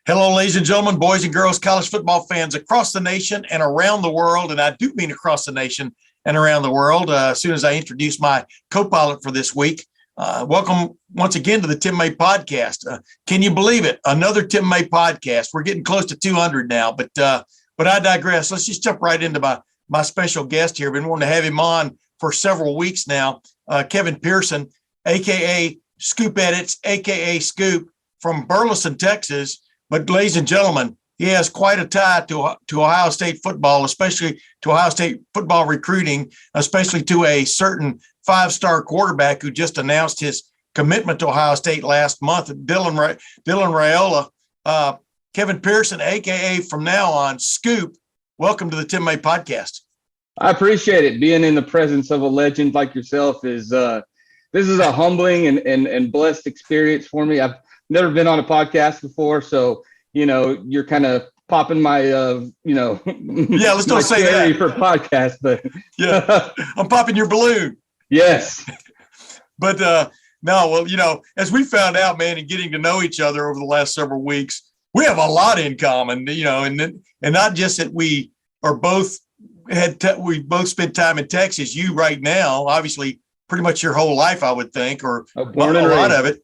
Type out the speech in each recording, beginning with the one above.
Hello, ladies and gentlemen, boys and girls, college football fans across the nation and around the world. And I do mean across the nation and around the world. As soon as I introduce my co-pilot for this week, welcome once again to the Tim May podcast. Can you believe it? Another Tim May podcast. We're getting close to 200 now, but I digress. Let's just jump right into my special guest here. I've been wanting to have him on for several weeks now. Kevin Pearson, a.k.a. Scoop Edits, a.k.a. Scoop from Burleson, Texas. But ladies and gentlemen, he has quite a tie to Ohio State football, especially to Ohio State football recruiting, especially to a certain five-star quarterback who just announced his commitment to Ohio State last month, Dylan Raiola. Kevin Pearson, a.k.a. from now on, Scoop, welcome to the Tim May podcast. I appreciate it. Being in the presence of a legend like yourself this is a humbling and blessed experience for me. I've never been on a podcast before, so you're kind of popping my let's don't say that for podcast, but yeah, I'm popping your balloon. Yes. But as we found out, man, and getting to know each other over the last several weeks, we have a lot in common, and not just that we are both we both spent time in Texas. You right now, obviously, pretty much your whole life, I would think, or a lot of it.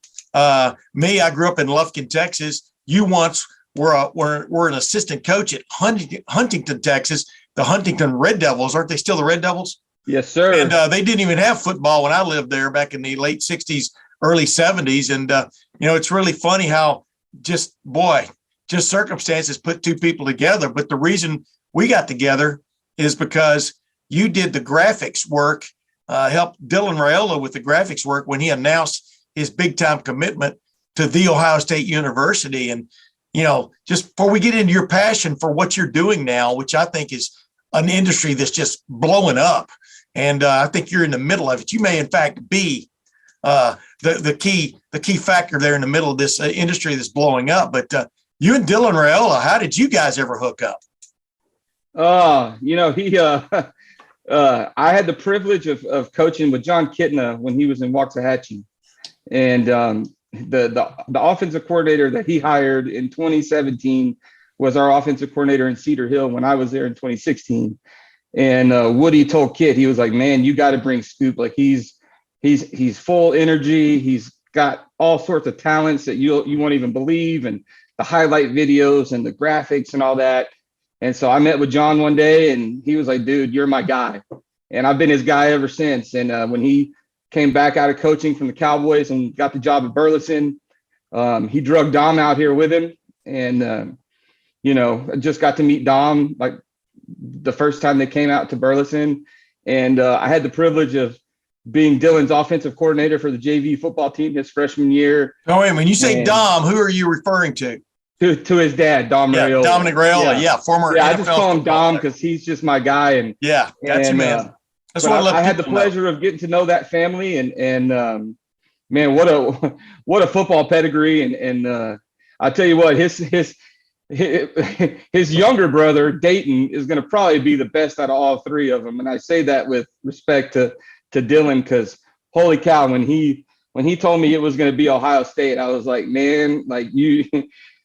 Me, I grew up in Lufkin, Texas. You once were an assistant coach at Huntington, Texas, the Huntington Red Devils. Aren't they still the Red Devils? Yes, sir. And they didn't even have football when I lived there back in the late 60s, early 70s. And, it's really funny how just circumstances put two people together. But the reason we got together is because you did the graphics work, helped Dylan Raiola with the graphics work when he announced his big-time commitment to The Ohio State University. And, just before we get into your passion for what you're doing now, which I think is an industry that's just blowing up, and I think you're in the middle of it. You may, in fact, be the key factor there in the middle of this industry that's blowing up. But you and Dylan Raiola, how did you guys ever hook up? I had the privilege of coaching with John Kitna when he was in Waxahachie. And the offensive coordinator that he hired in 2017 was our offensive coordinator in Cedar Hill when I was there in 2016. And Woody told Kit, he was like, "Man, you got to bring Scoop. Like he's full energy. He's got all sorts of talents that you won't even believe, and the highlight videos and the graphics and all that." And so I met with John one day, and he was like, "Dude, you're my guy." And I've been his guy ever since. And when he came back out of coaching from the Cowboys and got the job at Burleson, he drug Dom out here with him. And, I just got to meet Dom like the first time they came out to Burleson. And I had the privilege of being Dylan's offensive coordinator for the JV football team his freshman year. Oh, wait, when you say Dom, who are you referring to? To his dad, Dom Raiola. Dominic Raiola, former NFL. I just call him Dom because he's just my guy. And gotcha, man. That's what I had the pleasure of getting to know that family, and man, what a football pedigree. And I tell you what, his younger brother Dayton is going to probably be the best out of all three of them. And I say that with respect to Dylan, because holy cow, when he told me it was going to be Ohio State, I was like, man, like you.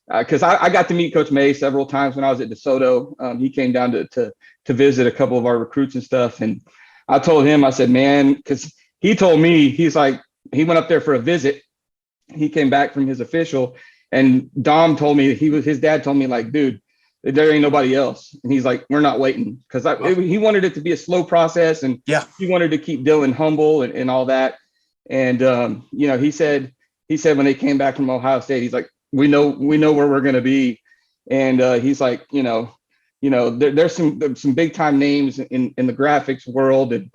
Because I got to meet Coach May several times when I was at DeSoto. He came down to visit a couple of our recruits and stuff. And I told him, I said, man, because he told me, he's like, he went up there for a visit. He came back from his official. And Dom told me, his dad told me, like, dude, there ain't nobody else. And he's like, we're not waiting. Because he wanted it to be a slow process. And he wanted to keep Dylan humble and all that. And, he said when they came back from Ohio State, he's like, we know where we're going to be. And he's like, there's some big time names in the graphics world. And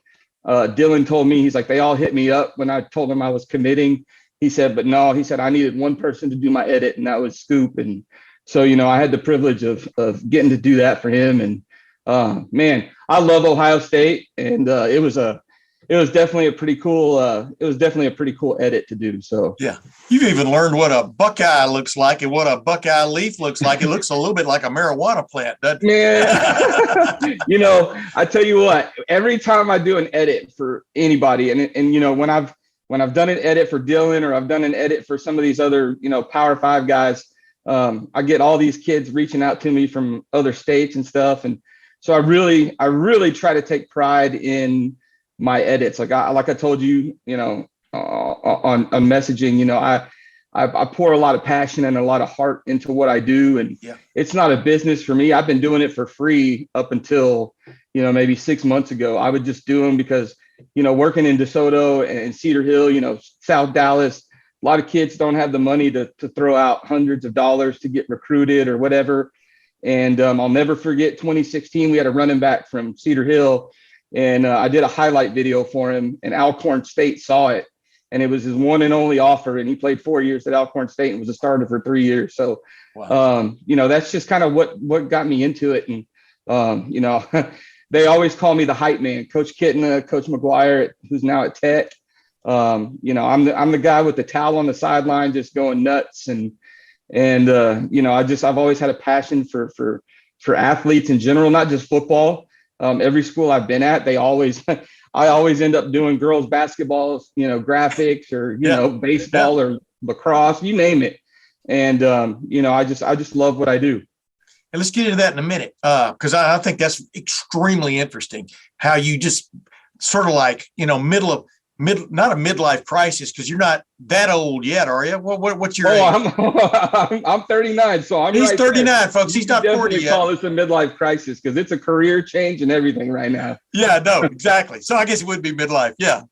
Dylan told me, he's like, they all hit me up when I told them I was committing. He said, but no, he said, I needed one person to do my edit, and that was Scoop. And so, I had the privilege of getting to do that for him. And man, I love Ohio State. And it was definitely a pretty cool edit to do. So yeah, you've even learned what a Buckeye looks like and what a Buckeye leaf looks like. It looks a little bit like a marijuana plant, doesn't it? Man, I tell you what, every time I do an edit for anybody, and when I've done an edit for Dylan, or I've done an edit for some of these other Power 5 guys, I get all these kids reaching out to me from other states and stuff. And so I really try to take pride in my edits. Like I told you, on messaging, I pour a lot of passion and a lot of heart into what I do. And it's not a business for me. I've been doing it for free up until, maybe 6 months ago. I would just do them because, working in DeSoto and Cedar Hill, South Dallas, a lot of kids don't have the money to throw out hundreds of dollars to get recruited or whatever. And I'll never forget 2016, we had a running back from Cedar Hill, and I did a highlight video for him, and Alcorn State saw it. And it was his one and only offer. And he played 4 years at Alcorn State and was a starter for 3 years. So, wow. That's just kind of what got me into it. And, they always call me the hype man. Coach Kitten, Coach McGuire, who's now at Tech. I'm the guy with the towel on the sideline, just going nuts. I've always had a passion for athletes in general, not just football. Every school I've been at, I always end up doing girls basketball, graphics or, baseball or lacrosse, you name it. And, I just love what I do. And let's get into that in a minute. Cause I think that's extremely interesting how you just sort of like, not a midlife crisis, because you're not that old yet, are you? What's your age? I'm 39, so he's right 39, there. folks. He's not 40 yet. Call this a midlife crisis because it's a career change and everything right now. Yeah, no, exactly. So I guess it would be midlife. Yeah.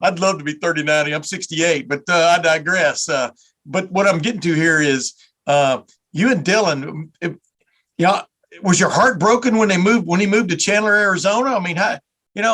I'd love to be 39. I'm 68, but I digress. But what I'm getting to here is you and Dylan. Was your heart broken when he moved to Chandler, Arizona? I mean, how, I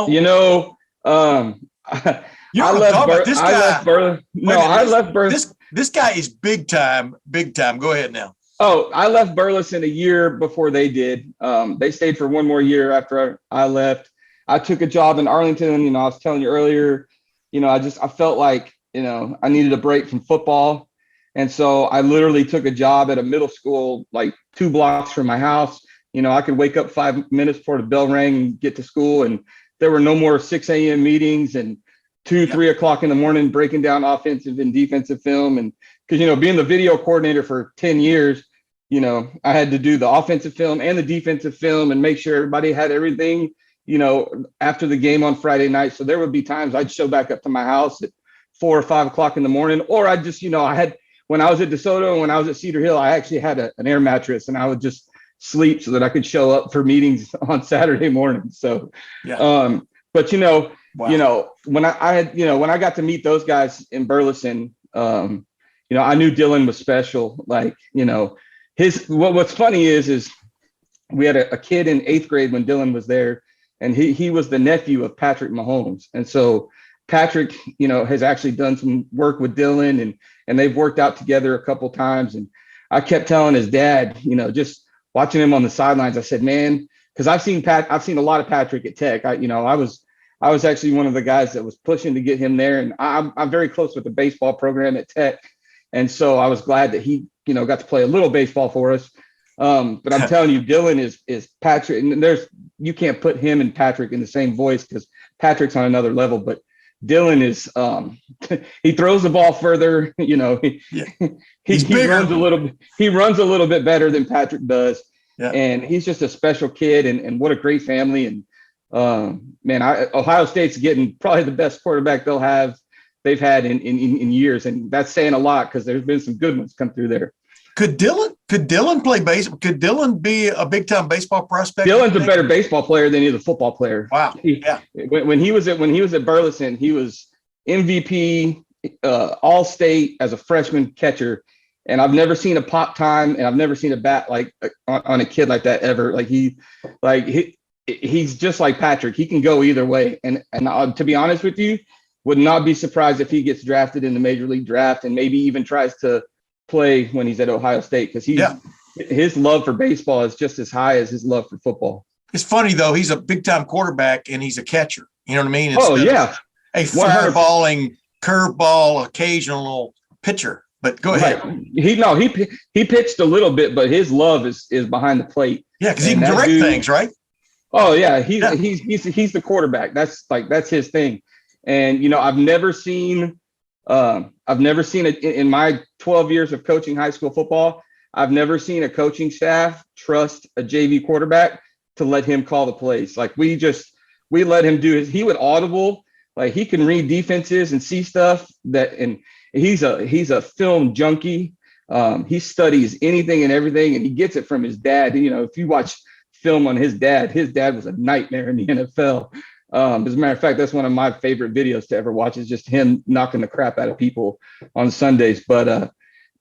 left Burleson. This guy is big time. Go ahead now. Oh, I left Burleson a year before they did. They stayed for one more year after I left. I took a job in Arlington. I was telling you earlier, I felt like, I needed a break from football. And so I literally took a job at a middle school, like 2 blocks from my house. I could wake up 5 minutes before the bell rang and get to school. And there were no more 6 a.m. meetings and 3 o'clock in the morning breaking down offensive and defensive film. And because, being the video coordinator for 10 years, I had to do the offensive film and the defensive film and make sure everybody had everything, after the game on Friday night. So there would be times I'd show back up to my house at 4 or 5 o'clock in the morning, or I just, when I was at DeSoto and when I was at Cedar Hill, I actually had an air mattress and I would just sleep so that I could show up for meetings on Saturday morning. So, wow. When I got to meet those guys in Burleson, I knew Dylan was special. Like, what's funny is we had a kid in 8th grade when Dylan was there, and he was the nephew of Patrick Mahomes. And so Patrick, has actually done some work with Dylan and they've worked out together a couple times. And I kept telling his dad, just watching him on the sidelines, I said, man, because I've seen a lot of Patrick at Tech. I was actually one of the guys that was pushing to get him there. And I'm very close with the baseball program at Tech. And so I was glad that he, got to play a little baseball for us. But I'm telling you, Dylan is Patrick, and you can't put him and Patrick in the same voice because Patrick's on another level, but Dylan is he throws the ball further, he runs a little bit better than Patrick does. Yeah. And he's just a special kid and what a great family. And Ohio State's getting probably the best quarterback they've had in years. And that's saying a lot because there's been some good ones come through there. Could Dylan play baseball? Could Dylan be a big time baseball prospect? Dylan's a better baseball player than he's a football player. Wow. When he was at Burleson, he was MVP, all state as a freshman catcher. And I've never seen a pop time and I've never seen a bat like on a kid like that ever. He's just like Patrick. He can go either way. And to be honest with you, would not be surprised if he gets drafted in the major league draft and maybe even tries to play when he's at Ohio State, because his love for baseball is just as high as his love for football. It's funny though, he's a big time quarterback and he's a catcher. You know what I mean? A fireballing curveball occasional pitcher. But go ahead. Right. He pitched a little bit, but his love is behind the plate. Yeah, because he can direct things, right? Oh yeah, he's the quarterback. That's his thing. And I've never seen it in my 12 years of coaching high school football. I've never seen a coaching staff trust a JV quarterback to let him call the plays. Like we let him do his, he would audible, like he can read defenses and see stuff and he's a film junkie. He studies anything and everything, and he gets it from his dad. You know, if you watch film on his dad was a nightmare in the NFL. As a matter of fact, that's one of my favorite videos to ever watch, is just him knocking the crap out of people on Sundays. But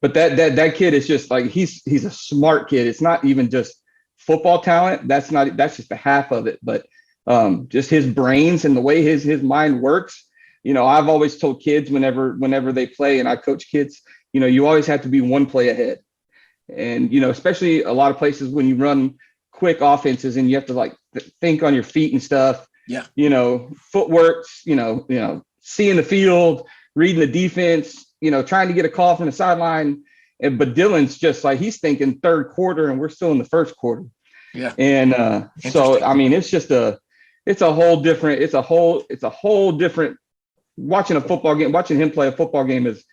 that kid is just like, he's a smart kid. It's not even just football talent. That's just a half of it, but just his brains and the way his mind works. You know, I've always told kids whenever they play, and I coach kids, you know, you always have to be one play ahead. And, you know, especially a lot of places when you run quick offenses and you have to like think on your feet and stuff. Yeah. You know, footworks, you know, seeing the field, reading the defense, you know, trying to get a call from the sideline. But Dylan's just like, he's thinking third quarter and we're still in the first quarter. Yeah. And so, I mean, it's a whole different, watching a football game, watching him play a football game is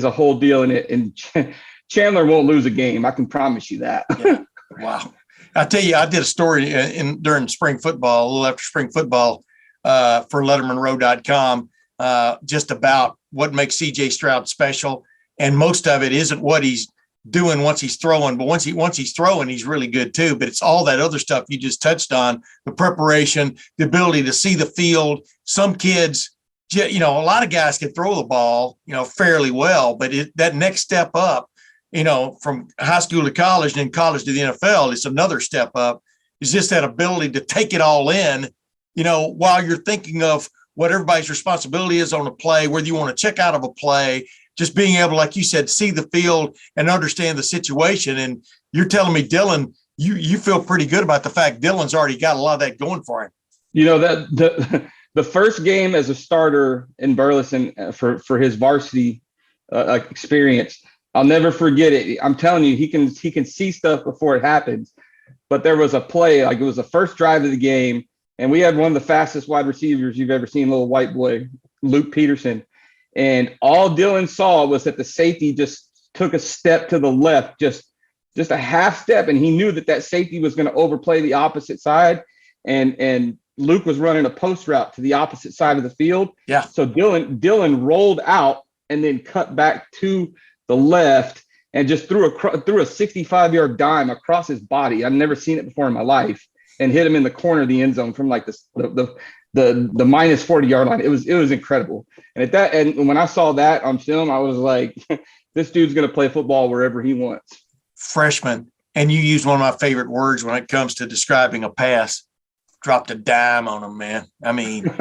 a whole deal in it. And Chandler won't lose a game. I can promise you that. Yeah. Wow. I tell you, I did a story during spring football, a little after spring football, for LettermenRow.com, just about what makes CJ Stroud special. And most of it isn't what he's doing once he's throwing, but once he's throwing, he's really good too. But it's all that other stuff you just touched on: the preparation, the ability to see the field. Some kids, you know, a lot of guys can throw the ball, you know, fairly well, but that next step up, you know, from high school to college and then college to the NFL, it's another step up. It's just that ability to take it all in, you know, while you're thinking of what everybody's responsibility is on a play, whether you want to check out of a play, just being able, like you said, see the field and understand the situation. And you're telling me, Dylan, you feel pretty good about the fact Dylan's already got a lot of that going for him. You know, that the first game as a starter in Burleson for his varsity experience, I'll never forget it. I'm telling you, he can see stuff before it happens. But there was a play, like it was the first drive of the game, and we had one of the fastest wide receivers you've ever seen, little white boy, Luke Peterson. And all Dylan saw was that the safety just took a step to the left, just a half step, and he knew that safety was going to overplay the opposite side. And Luke was running a post route to the opposite side of the field. Yeah. So Dylan rolled out and then cut back to the left and just threw a 65-yard dime across his body. I've never seen it before in my life, and hit him in the corner of the end zone from like the minus 40-yard line. It was incredible. And when I saw that on film, I was like, this dude's going to play football wherever he wants. Freshman. And you use one of my favorite words when it comes to describing a pass. Dropped a dime on him, man. I mean,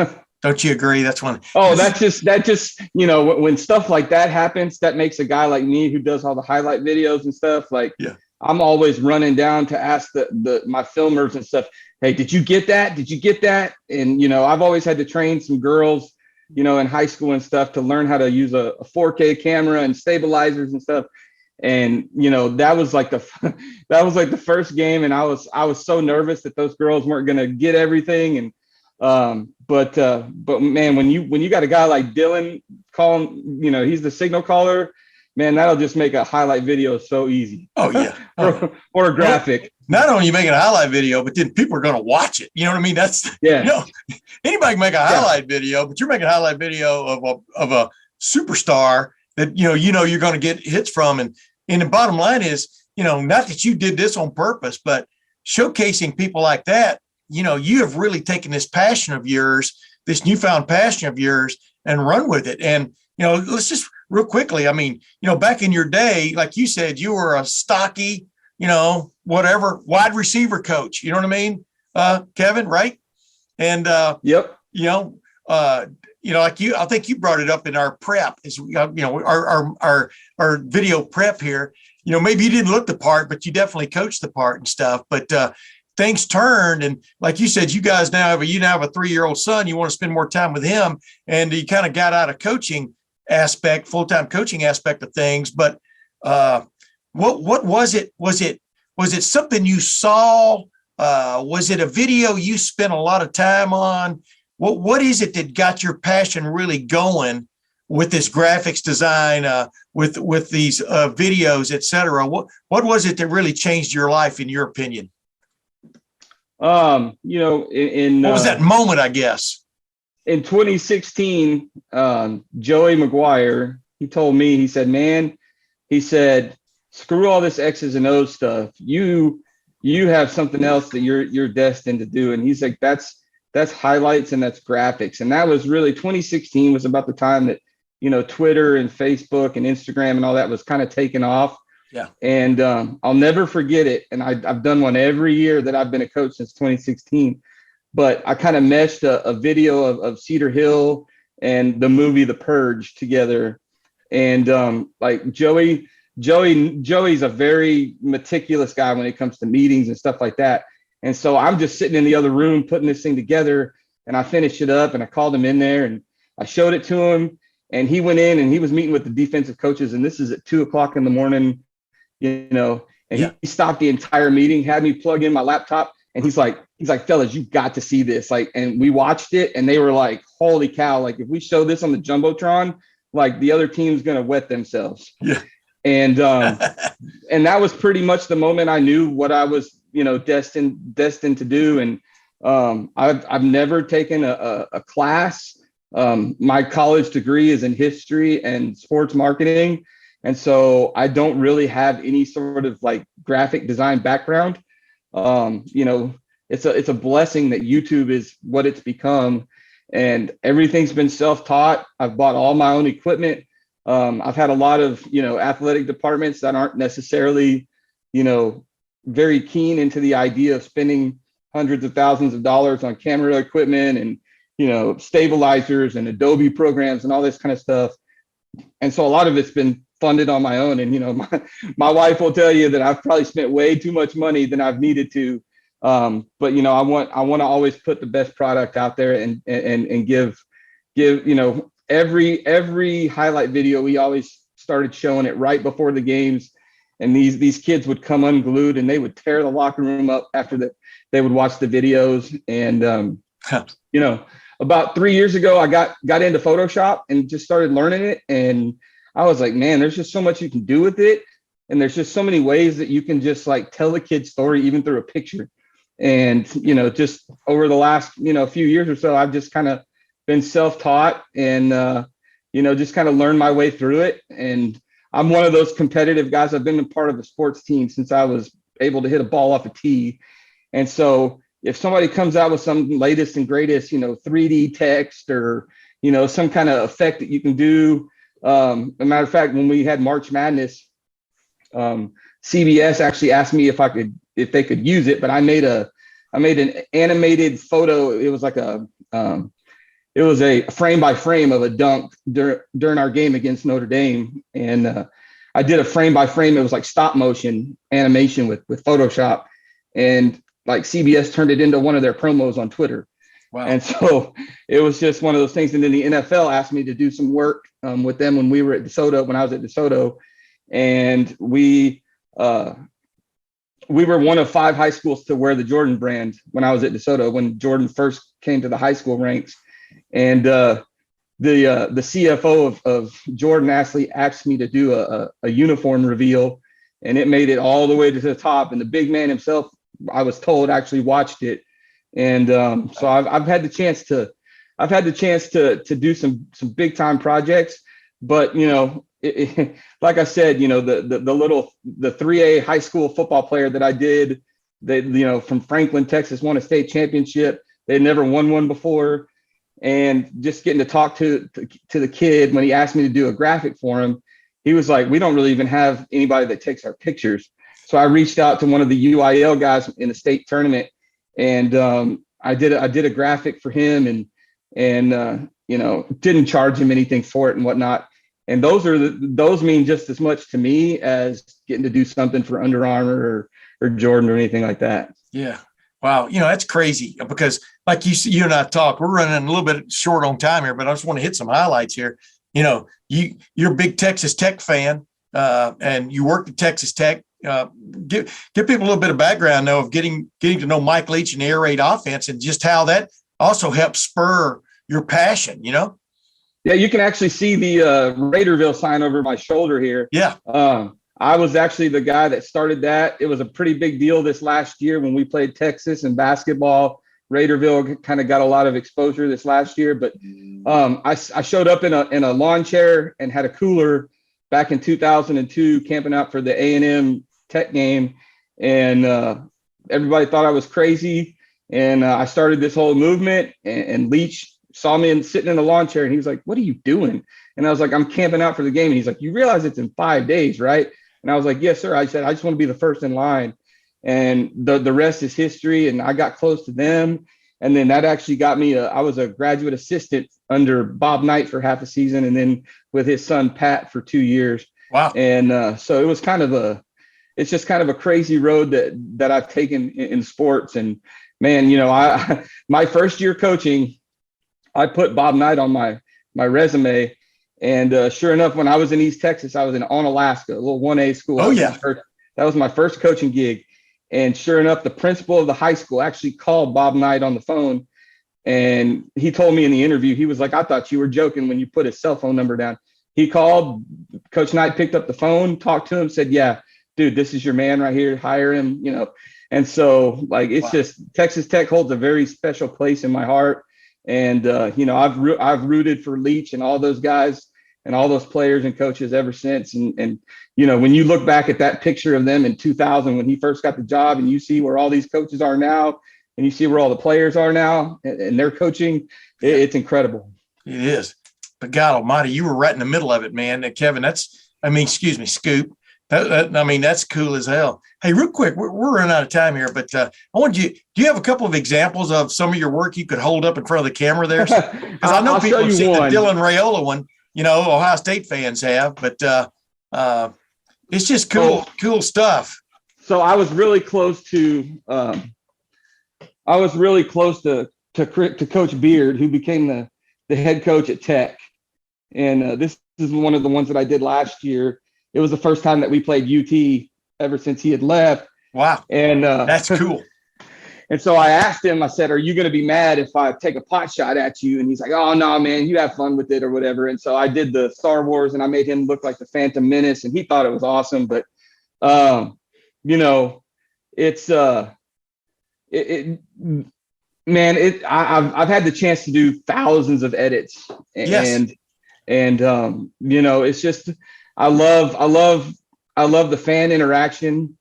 don't you agree? That's one. Oh, that just, you know, when stuff like that happens, that makes a guy like me who does all the highlight videos and stuff, like, yeah, I'm always running down to ask my filmers and stuff, hey, did you get that? Did you get that? And, you know, I've always had to train some girls, you know, in high school and stuff to learn how to use a 4K camera and stabilizers and stuff. And, you know, that was like the first game. And I was so nervous that those girls weren't going to get everything. And, but man, when you got a guy like Dylan calling, you know, he's the signal caller, man, that'll just make a highlight video so easy. Oh yeah. or a graphic. Not only you making a highlight video, but then people are going to watch it. You know what I mean? That's, yeah. You know, anybody can make a highlight video, but you're making a highlight video of a superstar that, you know, you're going to get hits from. And the bottom line is, you know, not that you did this on purpose, but showcasing people like that, you know, you have really taken this passion of yours, this newfound passion of yours, and run with it. And, you know, let's just real quickly, I mean, you know, back in your day, like you said, you were a stocky, you know, whatever, wide receiver coach, you know what I mean? Kevin, right? And, yep. You know, like I think you brought it up in our prep, is, you know, our video prep here. You know, maybe you didn't look the part, but you definitely coached the part and stuff. But things turned, and like you said, you guys now have a 3-year-old son. You want to spend more time with him, and you kind of got out of coaching aspect, full-time coaching aspect of things. But what was it? Was it something you saw? Was it a video you spent a lot of time on? What is it that got your passion really going with this graphics design, with these videos, et cetera. What was it that really changed your life, in your opinion? What was that moment, I guess? In 2016, Joey McGuire, he told me, he said, man, he said, screw all this X's and O's stuff. You have something else that you're destined to do. And he's like, that's highlights and that's graphics. And that was really 2016 was about the time that, Twitter and Facebook and Instagram and all that was kind of taking off. Yeah. And I'll never forget it. And I've done one every year that I've been a coach since 2016. But I kind of meshed a video of Cedar Hill and the movie The Purge together. And like Joey's a very meticulous guy when it comes to meetings and stuff like that. And so I'm just sitting in the other room putting this thing together, and I finished it up and I called him in there and I showed it to him, and he went in and he was meeting with the defensive coaches, and this is at 2:00 in the morning, and he stopped the entire meeting, had me plug in my laptop, and he's like, fellas, you got to see this. Like, and we watched it and they were like, holy cow, like if we show this on the Jumbotron, like the other team's going to wet themselves. Yeah. And and that was pretty much the moment I knew what I was, destined to do. And I've never taken a class. My college degree is in history and sports marketing. And so I don't really have any sort of like graphic design background. It's a blessing that YouTube is what it's become, and everything's been self-taught. I've bought all my own equipment. I've had a lot of, athletic departments that aren't necessarily, very keen into the idea of spending hundreds of thousands of dollars on camera equipment and, stabilizers and Adobe programs and all this kind of stuff. And so a lot of it's been funded on my own. And, my wife will tell you that I've probably spent way too much money than I've needed to. But, I want to always put the best product out there and give, every highlight video. We always started showing it right before the games. And these kids would come unglued and they would tear the locker room up after that. They would watch the videos. And, about 3 years ago, I got into Photoshop and just started learning it. And I was like, man, there's just so much you can do with it. And there's just so many ways that you can just like tell a kid's story, even through a picture. And, just over the last, few years or so, I've just kind of been self-taught and, just kind of learned my way through it. And I'm one of those competitive guys. I've been a part of a sports team since I was able to hit a ball off a tee. And so if somebody comes out with some latest and greatest, 3D text or, some kind of effect that you can do. As a matter of fact, when we had March Madness, CBS actually asked me if they could use it, but I made an animated photo. It was like it was a frame by frame of a dunk during our game against Notre Dame. And I did a frame by frame. It was like stop motion animation with Photoshop, and like CBS turned it into one of their promos on Twitter. Wow. And so it was just one of those things. And then the NFL asked me to do some work with them when we were at DeSoto, when I was at DeSoto. And we were one of 5 high schools to wear the Jordan brand when I was at DeSoto, when Jordan first came to the high school ranks. And the CFO of Jordan asked me to do a uniform reveal, and it made it all the way to the top. And the big man himself, I was told, actually watched it. And so I've had the chance to do some big time projects. But like I said, the 3A high school football player that I did, that from Franklin, Texas, won a state championship. They'd never won one before. And just getting to talk to the kid when he asked me to do a graphic for him, he was like, we don't really even have anybody that takes our pictures. So I reached out to one of the UIL guys in the state tournament, and I did a graphic for him, and didn't charge him anything for it and whatnot. And those mean just as much to me as getting to do something for Under Armour or Jordan or anything like that. Yeah. Wow. That's crazy, because like you and I talk, we're running a little bit short on time here, but I just want to hit some highlights here. You're a big Texas Tech fan, and you worked at Texas Tech. Give people a little bit of background, though, of getting to know Mike Leach and the air raid offense, and just how that also helps spur your passion, Yeah, you can actually see the Raiderville sign over my shoulder here. Yeah. I was actually the guy that started that. It was a pretty big deal this last year when we played Texas in basketball. Raiderville kind of got a lot of exposure this last year, but I showed up in a lawn chair and had a cooler back in 2002, camping out for the A&M Tech game, and everybody thought I was crazy. And I started this whole movement, and Leach saw me sitting in a lawn chair, and he was like, "What are you doing?" And I was like, "I'm camping out for the game." And he's like, "You realize it's in 5 days, right?" And I was like, "Yes, sir." I said, "I just want to be the first in line." And the rest is history. And I got close to them. And then that actually got me, I was a graduate assistant under Bob Knight for half a season, and then with his son, Pat, for 2 years. Wow. And so it was it's just kind of a crazy road that I've taken in sports. And man, my first year coaching, I put Bob Knight on my resume. And sure enough, when I was in East Texas, I was in Onalaska, a little 1A school. Oh, yeah. That was my first coaching gig. And sure enough, the principal of the high school actually called Bob Knight on the phone. And he told me in the interview, he was like, "I thought you were joking when you put his cell phone number down." He called, Coach Knight picked up the phone, talked to him, said, "Yeah, dude, this is your man right here. Hire him," And so it's just Texas Tech holds a very special place in my heart. And, I've rooted for Leach and all those guys and all those players and coaches ever since. And when you look back at that picture of them in 2000, when he first got the job, and you see where all these coaches are now, and you see where all the players are now and they're coaching, it's incredible. It is. But God almighty, you were right in the middle of it, man. Kevin, Scoop. That's cool as hell. Hey, real quick, we're running out of time here, but I want do you have a couple of examples of some of your work you could hold up in front of the camera there? Because I know people have seen the Dylan Raiola one, Ohio State fans have, but it's just cool stuff. So I was really close to Coach Beard, who became the head coach at Tech. And this is one of the ones that I did last year. It was the first time that we played UT ever since he had left. Wow. And that's cool. And so I asked him, I said, "Are you going to be mad if I take a pot shot at you?" And he's like, "Oh, no, man, you have fun with it," or whatever. And so I did the Star Wars, and I made him look like the Phantom Menace, and he thought it was awesome. But, it's I've had the chance to do thousands of edits. Yes. And it's just, I love the fan interaction.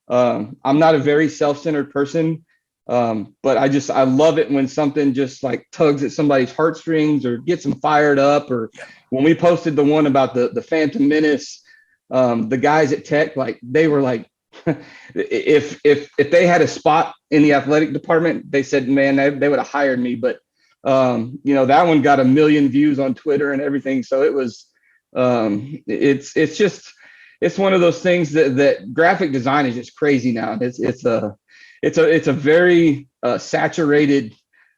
I'm not a very self-centered person, but I love it when something just like tugs at somebody's heartstrings or gets them fired up. Or when we posted the one about the Phantom Menace, the guys at Tech, like they were like, if they had a spot in the athletic department, they said, man, they would have hired me. But that one got 1 million views on Twitter and everything. So it was, it's one of those things that graphic design is just crazy now. It's a very saturated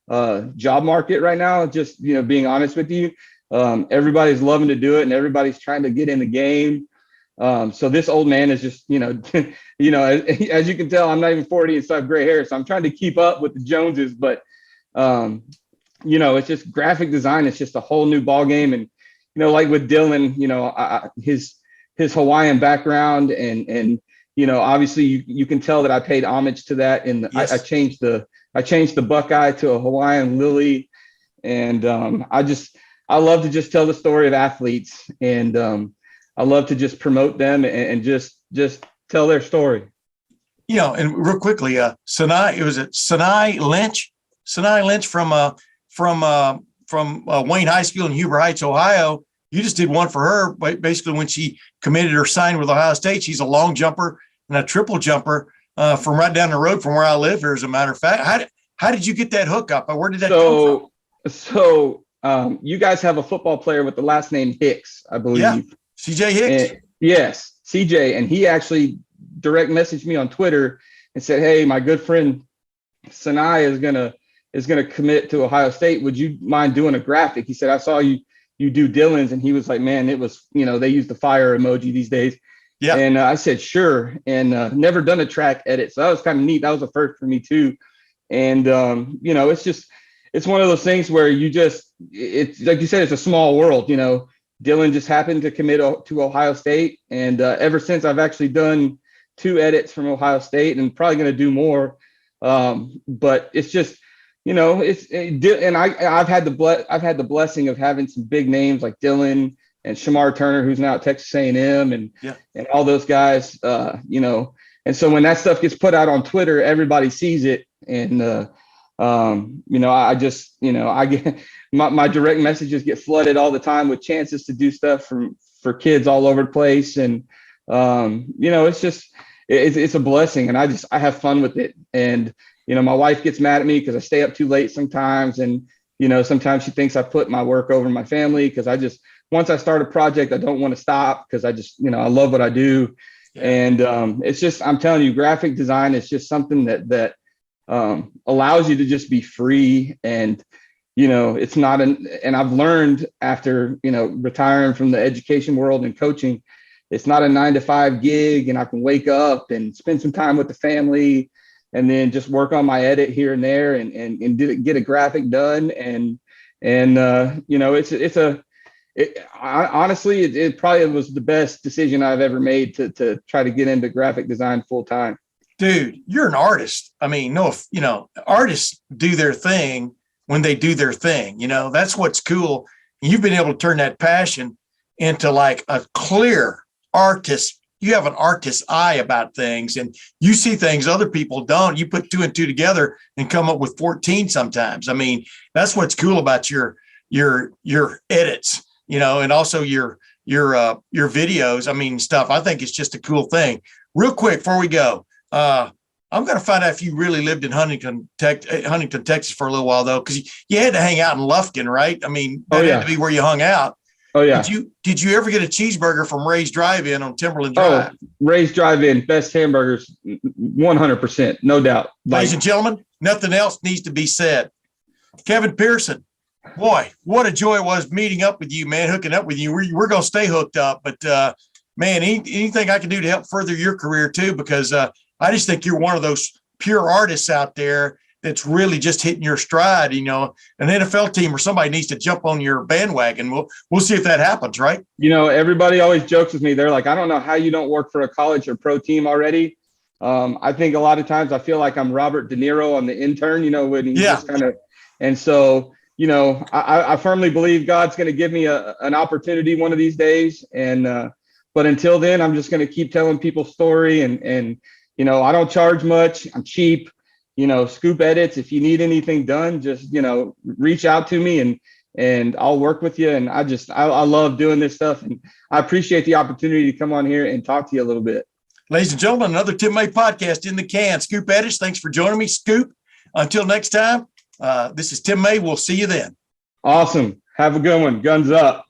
job market right now. Just, being honest with you, everybody's loving to do it and everybody's trying to get in the game. So this old man is just, as you can tell, I'm not even 40 and still have gray hair. So I'm trying to keep up with the Joneses, but, it's just graphic design. It's just a whole new ball game. And, like with Dylan, his Hawaiian background and obviously you can tell that I paid homage to that. And yes. I changed the Buckeye to a Hawaiian lily. And, I love to just tell the story of athletes, and, I love to just promote them and just tell their story. And real quickly, Sinai Lynch from Wayne High School in Huber Heights, Ohio. You just did one for her, basically when she committed or signed with Ohio State. She's a long jumper and a triple jumper from right down the road from where I live here, as a matter of fact. How did you get that hookup? Where did that come from? So you guys have a football player with the last name Hicks, I believe. Yeah, CJ Hicks. Yes, CJ. And he actually direct messaged me on Twitter and said, "Hey, my good friend Sinai is gonna commit to Ohio State. Would you mind doing a graphic?" He said, "I saw you do Dylan's," and he was like, "Man, it was, they use the fire emoji these days." Yeah. And I said, "Sure." And never done a track edit. So that was kind of neat. That was a first for me too. And, it's one of those things where it's like you said, it's a small world. Dylan just happened to commit to Ohio State. And ever since, I've actually done 2 edits from Ohio State and probably going to do more. But it's just, and I've had the blessing of having some big names like Dylan and Shamar Turner, who's now at Texas A&M, and all those guys, And so when that stuff gets put out on Twitter, everybody sees it. And, I get my direct messages get flooded all the time with chances to do stuff for kids all over the place. And, it's just, it's a blessing, and I have fun with it. And, my wife gets mad at me because I stay up too late sometimes. And, sometimes she thinks I put my work over my family, because once I start a project, I don't want to stop, because I just, I love what I do. Yeah. And it's just, I'm telling you, graphic design is just something that allows you to just be free. And, it's not and I've learned after, retiring from the education world and coaching, it's not a 9-to-5 gig, and I can wake up and spend some time with the family and then just work on my edit here and there and get a graphic done. And honestly, it probably was the best decision I've ever made to try to get into graphic design full time. Dude, you're an artist. I mean, artists do their thing when they do their thing. That's what's cool. You've been able to turn that passion into like a clear artist. You have an artist's eye about things, and you see things other people don't. You put 2 and 2 together and come up with 14 sometimes. I mean, that's what's cool about your edits, and also your videos. I mean, stuff. I think it's just a cool thing. Real quick before we go, I'm going to find out if you really lived in Huntington, Texas for a little while, though, because you had to hang out in Lufkin, right? I mean, that had to be where you hung out. Oh, yeah. Did you ever get a cheeseburger from Ray's Drive-In on Timberland Drive? Oh, Ray's Drive-In, best hamburgers, 100%, no doubt. Ladies and gentlemen, nothing else needs to be said. Kevin Pearson, boy, what a joy it was meeting up with you, man, hooking up with you. We're going to stay hooked up, but, man, anything I can do to help further your career, too, because I just think you're one of those pure artists out there that's really just hitting your stride. An NFL team or somebody needs to jump on your bandwagon. We'll see if that happens, right? Everybody always jokes with me. They're like, I don't know how you don't work for a college or pro team already. I think a lot of times I feel like I'm Robert De Niro on The Intern, when he just kind of, and so, I firmly believe God's going to give me an opportunity one of these days. And, but until then, I'm just going to keep telling people's story and, I don't charge much. I'm cheap. Scoop edits. If you need anything done, just, reach out to me and I'll work with you. And I love doing this stuff. And I appreciate the opportunity to come on here and talk to you a little bit. Ladies and gentlemen, another Tim May podcast in the can. Scoop Edits, thanks for joining me. Scoop, until next time, this is Tim May. We'll see you then. Awesome. Have a good one. Guns up.